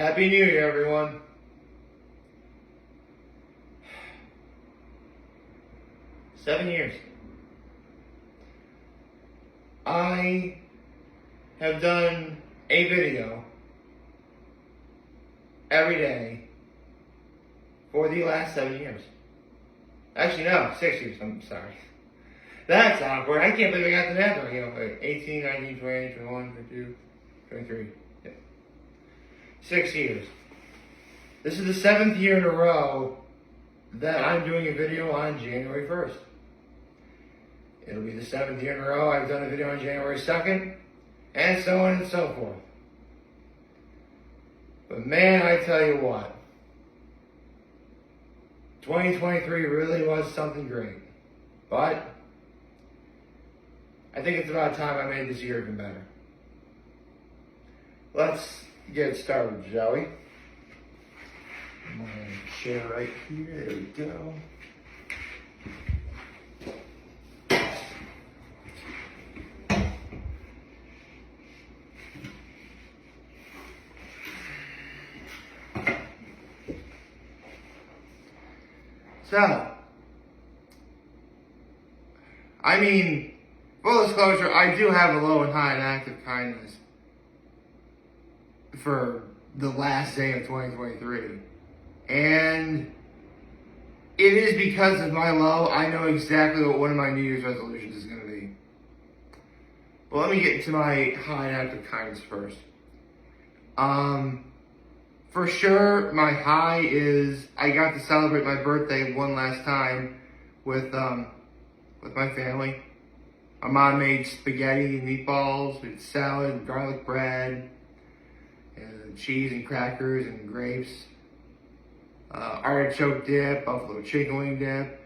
Happy New Year, everyone. Seven years. I have done a video every day for the last 7 years. Actually, no, 6 years. I'm sorry. That's awkward. I can't believe I got the math right. 18, 19, 20, 21, 22, 23. Yeah. 6 years. This is the 7th year in a row that I'm doing a video on January 1st. It'll be the 7th year in a row I've done a video on January 2nd, and so on and so forth. But man, I tell you what, 2023 really was something great. But I think it's about time I made this year even better. Let's get started, shall we? My chair right here, there we go. So, full disclosure, I do have a low and high in active kindness for the last day of 2023. And it is because of my low, I know exactly what one of my New Year's resolutions is going to be. Well, let me get to my high in active kindness first. For sure, my high is I got to celebrate my birthday one last time with my family. My mom made spaghetti and meatballs with salad, garlic bread, and cheese and crackers and grapes, artichoke dip, buffalo chicken wing dip.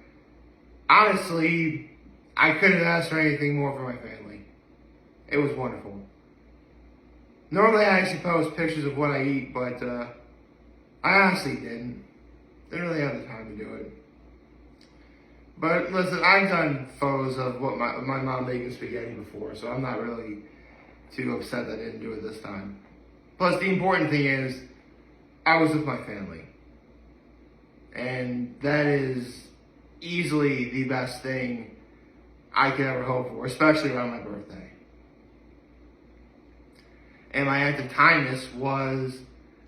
Honestly, I couldn't have asked for anything more for my family. It was wonderful. Normally I actually post pictures of what I eat, but I honestly didn't. Didn't really have the time to do it. But listen, I've done photos of what my mom making spaghetti before, so I'm not really too upset that I didn't do it this time. Plus, the important thing is, I was with my family. And that is easily the best thing I could ever hope for, especially around my birthday. And my act of kindness was,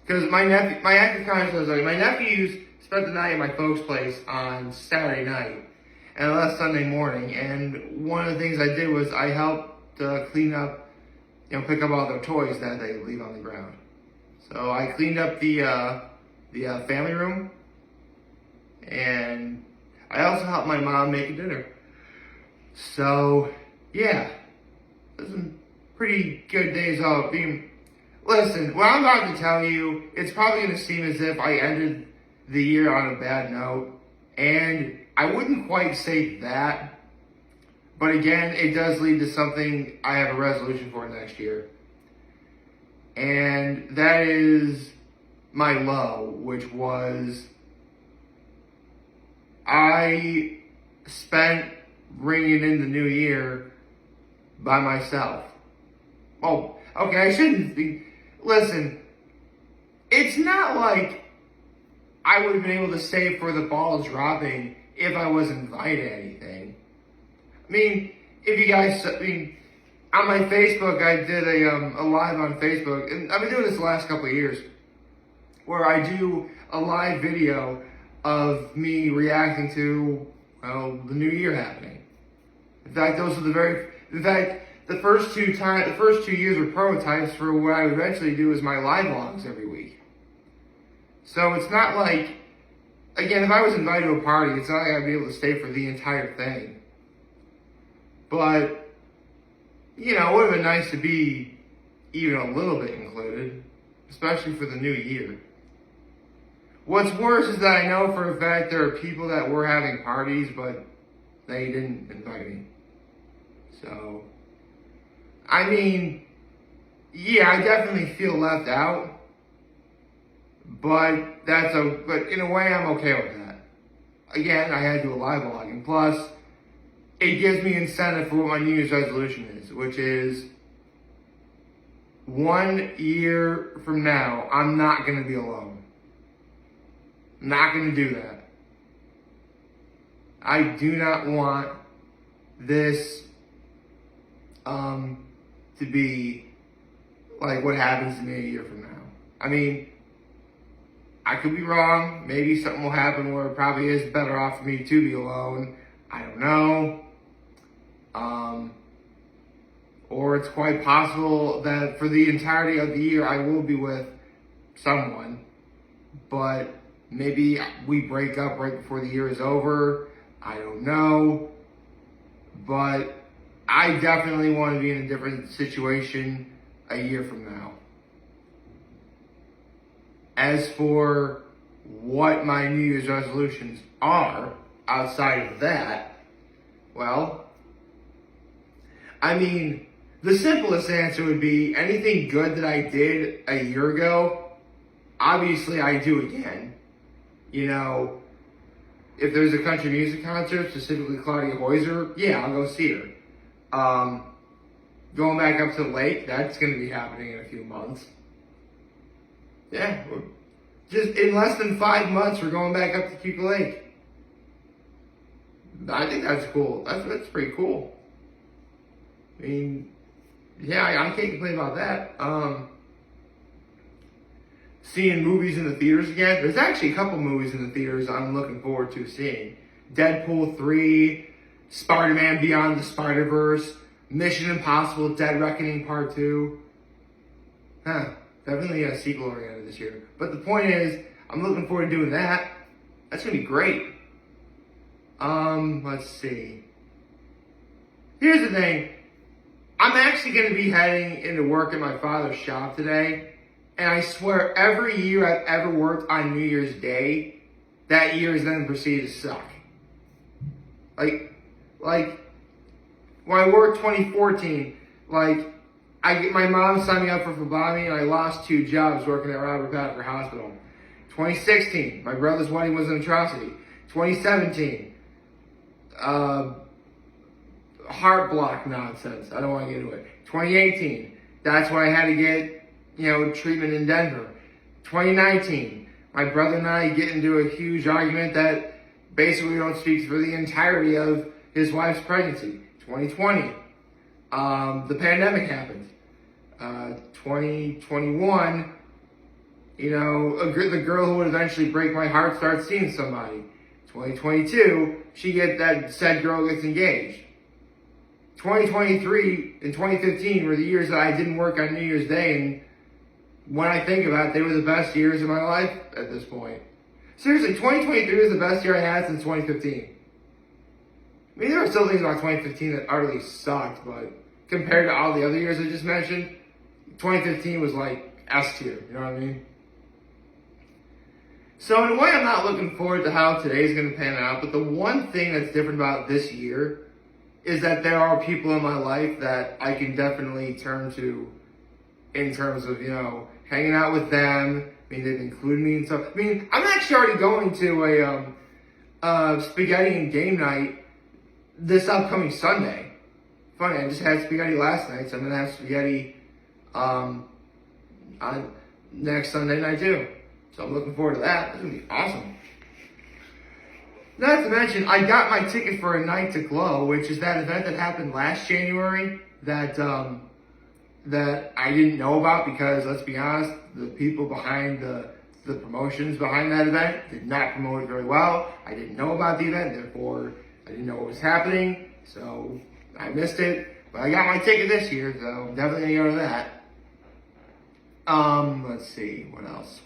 because my nephews spent the night at my folks' place on Saturday night, and I left Sunday morning, and one of the things I did was I helped clean up, pick up all their toys that they leave on the ground. So I cleaned up the family room, and I also helped my mom make dinner. So, yeah, there's some pretty good days off. Listen, what I'm about to tell you, it's probably going to seem as if I ended the year on a bad note, and I wouldn't quite say that, but again, it does lead to something I have a resolution for next year, and that is my low, which was I spent ringing in the new year by myself. Oh, okay, I shouldn't be. Listen, it's not like I would have been able to stay for the ball dropping if I wasn't invited to anything. If you guys, on my Facebook, I did a live on Facebook, and I've been doing this the last couple of years, where I do a live video of me reacting to, the new year happening. In fact, the first 2 years were prototypes for what I would eventually do as my live vlogs every week. So it's not like, again, if I was invited to a party, it's not like I'd be able to stay for the entire thing. But, it would have been nice to be even a little bit included, especially for the new year. What's worse is that I know for a fact there are people that were having parties, but they didn't invite me. So, yeah, I definitely feel left out, but in a way I'm okay with that. Again, I had to do a live vlog, and plus, it gives me incentive for what my New Year's resolution is, which is 1 year from now, I'm not going to be alone. I'm not going to do that. I do not want this to be like what happens to me a year from now. I mean, I could be wrong. Maybe something will happen where it probably is better off for me to be alone. I don't know. Or it's quite possible that for the entirety of the year I will be with someone, but maybe we break up right before the year is over. I don't know. But I definitely want to be in a different situation a year from now. As for what my New Year's resolutions are outside of that, well, I mean, the simplest answer would be anything good that I did a year ago, obviously I do again. You know, if there's a country music concert, specifically Claudia Hoiser, yeah, I'll go see her. Going back up to the lake, that's going to be happening in a few months. Yeah, just in less than 5 months, we're going back up to Cuba Lake. I think that's cool. That's pretty cool. I mean, yeah, I can't complain about that. Seeing movies in the theaters again. There's actually a couple movies in the theaters I'm looking forward to seeing. Deadpool 3, Spider-Man Beyond the Spider-Verse, Mission Impossible Dead Reckoning Part 2. Definitely a sequel oriented this year. But the point is, I'm looking forward to doing that. That's going to be great. Let's see. Here's the thing. I'm actually going to be heading into work at my father's shop today. And I swear, every year I've ever worked on New Year's Day, that year has then proceeded to suck. Like, when I worked 2014, my mom signed me up for phlebotomy and I lost 2 jobs working at Robert Packer Hospital. 2016, my brother's wedding was an atrocity. 2017, heart block nonsense. I don't want to get into it. 2018, that's when I had to get, treatment in Denver. 2019, my brother and I get into a huge argument that basically we don't speak for the entirety of his wife's pregnancy. 2020, the pandemic happened. 2021, the girl who would eventually break my heart starts seeing somebody. 2022, said girl gets engaged. 2023 and 2015 were the years that I didn't work on New Year's Day, and when I think about it, they were the best years of my life at this point. Seriously, 2023 was the best year I had since 2015. I mean, there were still things about 2015 that utterly sucked, but compared to all the other years I just mentioned, 2015 was like S tier, you know what I mean? So in a way, I'm not looking forward to how today's going to pan out, but the one thing that's different about this year is that there are people in my life that I can definitely turn to in terms of, hanging out with them. I mean, they've included me and stuff. I mean, I'm actually already going to a spaghetti and game night this upcoming Sunday. Funny, I just had spaghetti last night, so I'm going to have spaghetti on next Sunday night too. So I'm looking forward to that. That's going to be awesome. Not to mention, I got my ticket for A Night to Glow, which is that event that happened last January that I didn't know about because, let's be honest, the people behind the promotions behind that event did not promote it very well. I didn't know about the event, therefore I didn't know what was happening, so I missed it. But I got my ticket this year, so I'm definitely going to go to that. Let's see, what else?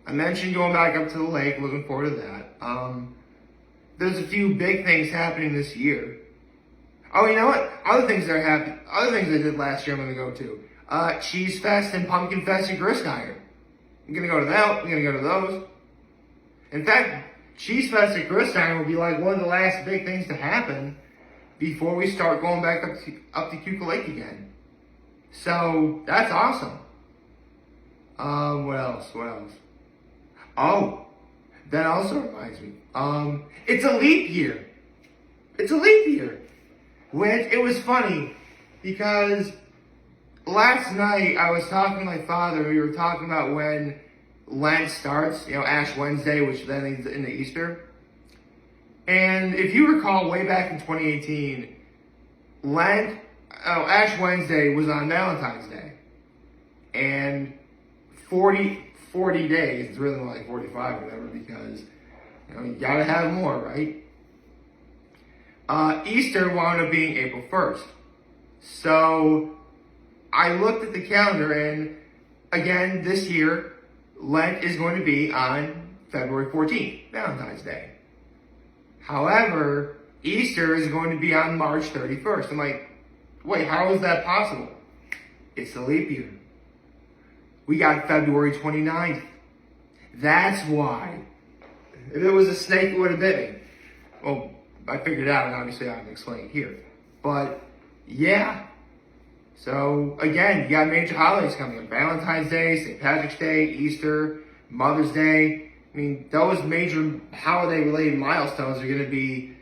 I mentioned going back up to the lake, looking forward to that. There's a few big things happening this year. Oh, you know what? Other things I did last year I'm going to go to. Cheese Fest and Pumpkin Fest and Grist Iron. I'm going to go to that. I'm going to go to those. In fact, Cheese Fest and Grist Iron will be like one of the last big things to happen before we start going back up to Cuba Lake again. So, that's awesome. What else? Oh, that also reminds me. It's a leap year. Which, it was funny, because last night I was talking to my father, we were talking about when Lent starts, Ash Wednesday, which then leads into Easter. And if you recall, way back in 2018, Ash Wednesday was on Valentine's Day. And 40 days, it's really more like 45 or whatever, because, you gotta have more, right? Easter wound up being April 1st. So, I looked at the calendar, and again, this year, Lent is going to be on February 14th, Valentine's Day. However, Easter is going to be on March 31st. I'm like, wait, how is that possible? It's a leap year. We got February 29th. That's why. If it was a snake, it would have bit me. Well, I figured it out, and obviously I can explain it here. But, yeah. So, again, you got major holidays coming up. Valentine's Day, St. Patrick's Day, Easter, Mother's Day. I mean, those major holiday-related milestones are going to be,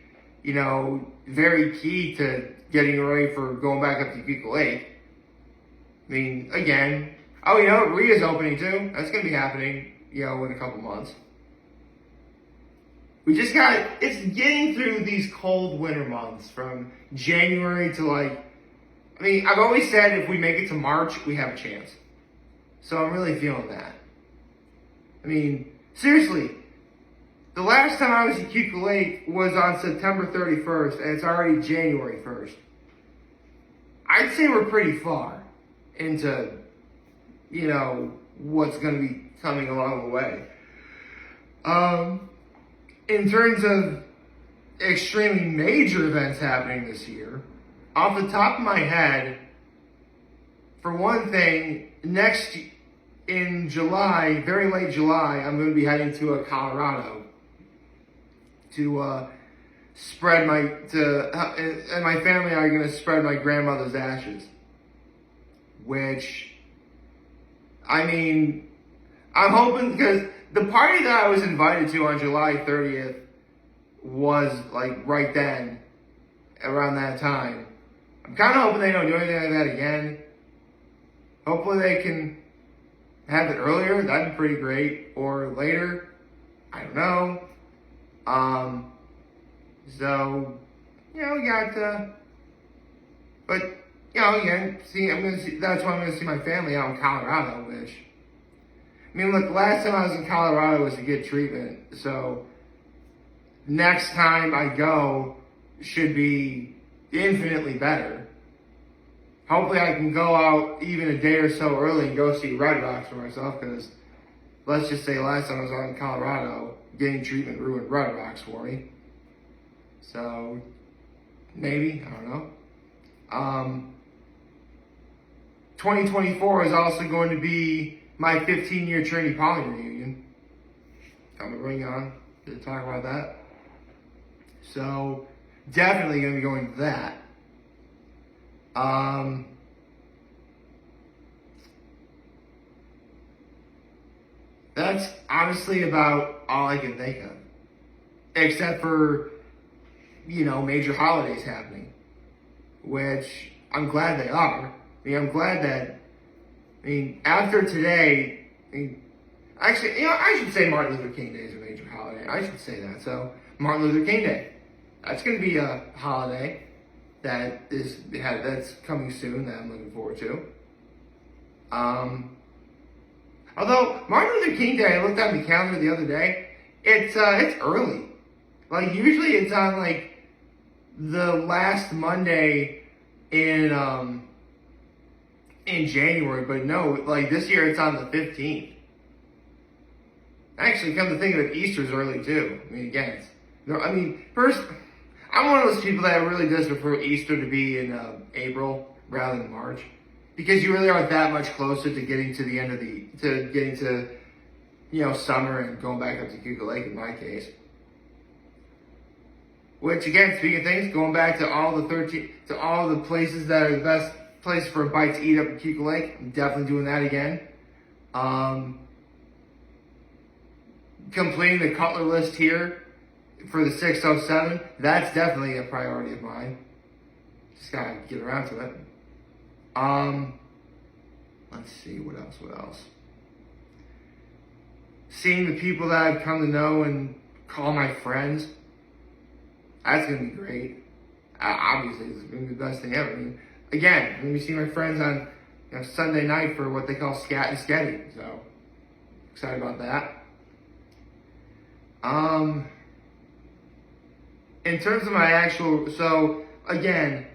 very key to getting ready for going back up to Cuckoo Lake. I mean, again, Ria's opening too. That's going to be happening, in a couple months. We just it's getting through these cold winter months from January to I've always said if we make it to March, we have a chance. So I'm really feeling that. I mean, seriously, the last time I was at Cuckoo Lake was on September 31st, and it's already January 1st. I'd say we're pretty far into, what's going to be coming along the way. In terms of extremely major events happening this year, off the top of my head, for one thing, in July, very late July, I'm going to be heading to Colorado to and my family and I are going to spread my grandmother's ashes. Which, I'm hoping, because the party that I was invited to on July 30th was right then, around that time. I'm kind of hoping they don't do anything like that again. Hopefully they can have it earlier. That'd be pretty great. Or later. I don't know. So, we got, but, again, that's why I'm going to see my family out in Colorado, which, look, the last time I was in Colorado was to get treatment. So, next time I go should be infinitely better. Hopefully I can go out even a day or so early and go see Red Rocks for myself, because let's just say last time I was out in Colorado, getting treatment ruined Red Rocks for me. So, maybe, I don't know. 2024 is also going to be my 15-year Trinity Poly reunion. I'm going to bring on to talk about that. So, definitely going to be going to that. That's honestly about all I can think of. Except for, major holidays happening. Which, I'm glad they are. I'm glad that, after today, actually, I should say Martin Luther King Day is a major holiday. I should say that. So, Martin Luther King Day. That's going to be a holiday that's coming soon that I'm looking forward to. Although, Martin Luther King Day, I looked on the calendar the other day, it's early. Usually it's on, the last Monday in January, but no, this year it's on the 15th. Actually, come to think of it, Easter's early too. First, I'm one of those people that really does prefer Easter to be in April rather than March, because you really aren't that much closer to getting to the end of summer and going back up to Cuckoo Lake in my case. Which, again, speaking of things, going back to all the places that are the best place for a bite to eat up at Cuckoo Lake, I'm definitely doing that again. Completing the Cutler list here for the 607, that's definitely a priority of mine. Just gotta get around to it. Let's see, what else? Seeing the people that I've come to know and call my friends, that's gonna be great. Obviously, it's gonna be the best thing ever. I mean, again, I'm gonna be seeing my friends on Sunday night for what they call Scat and Sketty, so excited about that. In terms of my actual, so again,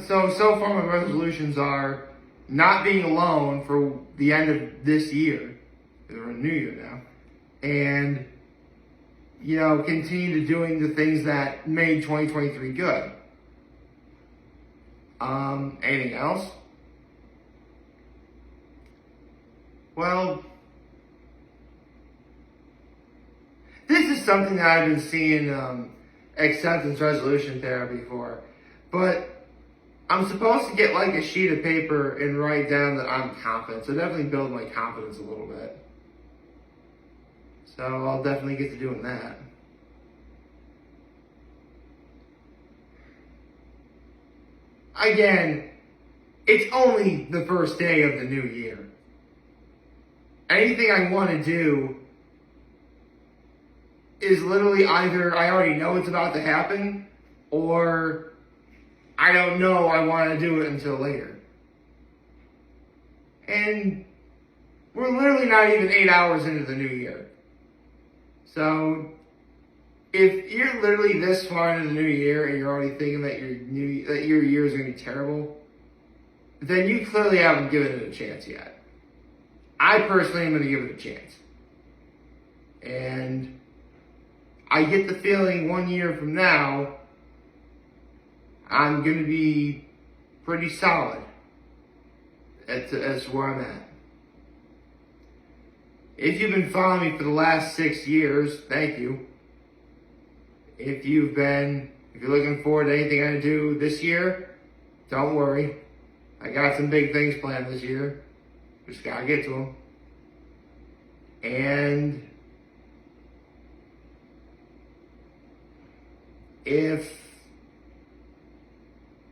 so far my resolutions are not being alone for the end of this year, or a new year now, and continue to doing the things that made 2023 good. Anything else? Well, this is something that I've been seeing acceptance resolution therapy for, but I'm supposed to get like a sheet of paper and write down that I'm confident, so definitely build my confidence a little bit. So I'll definitely get to doing that. Again, it's only the first day of the new year. Anything I want to do is literally either I already know it's about to happen, or I don't know I want to do it until later. And we're literally not even 8 hours into the new year. So if you're literally this far into the new year and you're already thinking that your year is going to be terrible, then you clearly haven't given it a chance yet. I personally am going to give it a chance. And I get the feeling 1 year from now, I'm going to be pretty solid as to where I'm at. If you've been following me for the last 6 years, thank you. If you're looking forward to anything I do this year, don't worry. I got some big things planned this year. Just gotta get to them. And if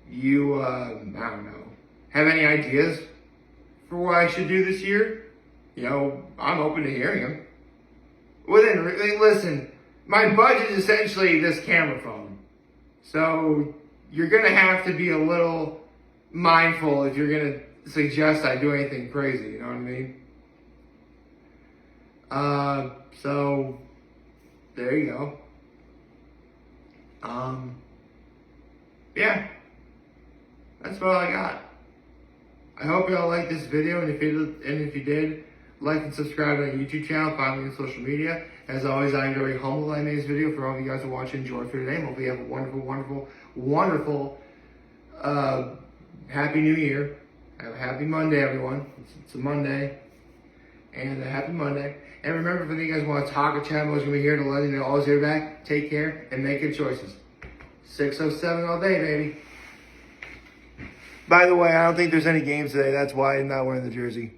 you, I don't know, have any ideas for what I should do this year, I'm open to hearing them. Listen, my budget is essentially this camera phone. So you're going to have to be a little mindful if you're going to suggest I do anything crazy, you know what I mean? So there you go. Yeah, that's all I got. I hope y'all liked this video, and if you did, like and subscribe to my YouTube channel, follow me on social media. As always, I am very humble that I made this video for all of you guys to watch and enjoy for today. And hopefully you have a wonderful, wonderful, wonderful, Happy New Year. Have a happy Monday, everyone. It's a Monday. And a happy Monday. And remember, if you guys want to talk or chat, I'm always going to be here to let you know, always here back. Take care and make good choices. 607 all day, baby. By the way, I don't think there's any games today. That's why I'm not wearing the jersey.